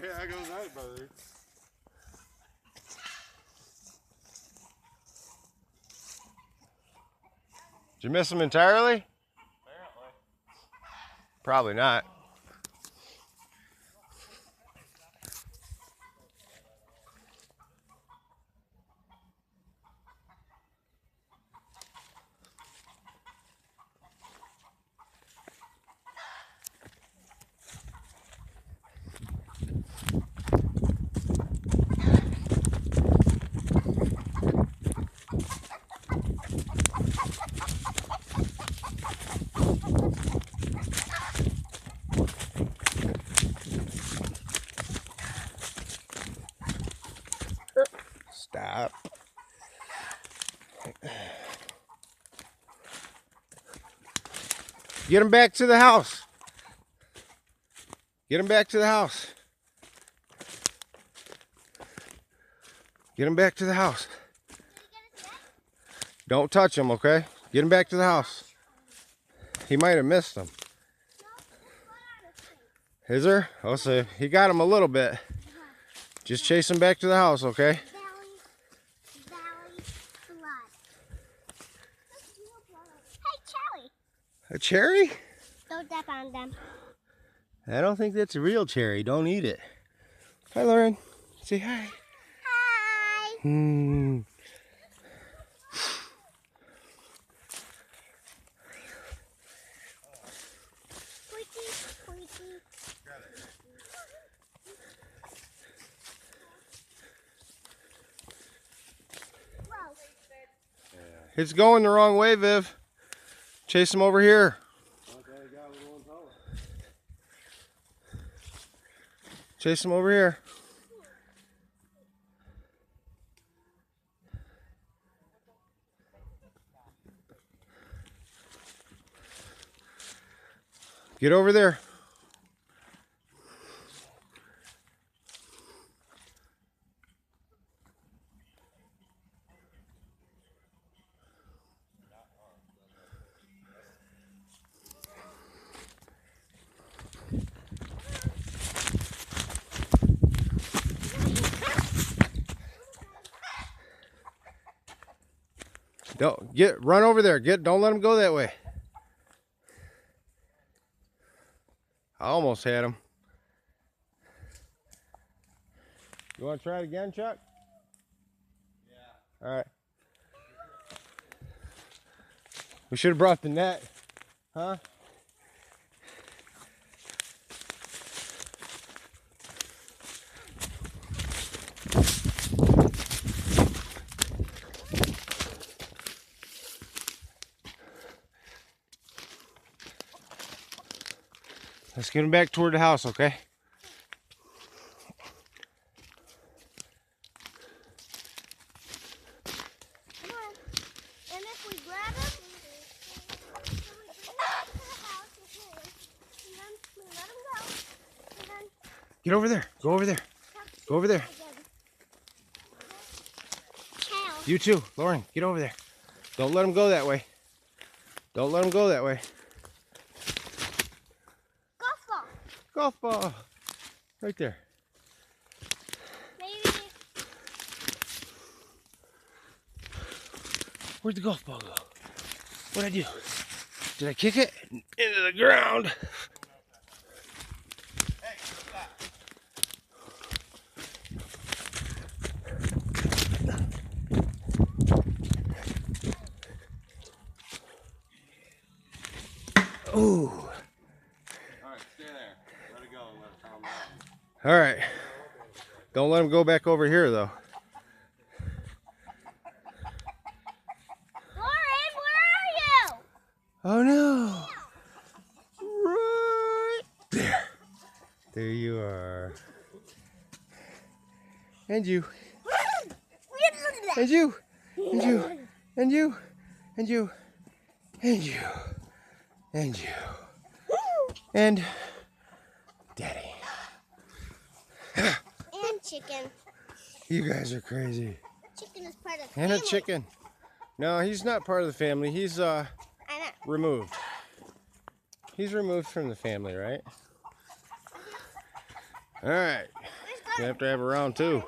There goes that, brother. Did you miss him entirely? Apparently. Probably not. Stop. Get him back to the house. Get him back to the house. Get him back to the house. Don't touch him, okay? Get him back to the house. He might have missed him. Is there? I'll see. He got him a little bit. Just chase him back to the house, okay? A cherry? Don't step on them. I don't think that's a real cherry. Don't eat it. Hi, Lauren. Say hi. Hi. It's going the wrong way, Viv. Chase him over here. Chase him over here. Get over there. Run over there. Don't let him go that way. I almost had him. You want to try it again, Chuck? Yeah. All right. We should have brought the net, huh? Let's get him back toward the house, okay? Come on. And if we grab him, we bring him back to the house and then we let him go. And then Get over there. Go over there. Go over there. You too, Lauren. Get over there. Don't let him go that way. Don't let him go that way. Golf ball. Golf ball. Right there. Maybe. Where'd the golf ball go? What'd I do? Did I kick it into the ground? Hey, stop. Ooh. All right, stay there. Let it go and let it calm down. All right. Don't let him go back over here, though. Lauren, where are you? Oh, no. Right there. There you are. And you. And you. And you. And you. And you. And you. And you. And Daddy. And chicken. You guys are crazy. Chicken is part of the And a family. chicken. No, he's not part of the family. He's I know. removed. He's removed from the family, right? All right. Gonna have to have a round two.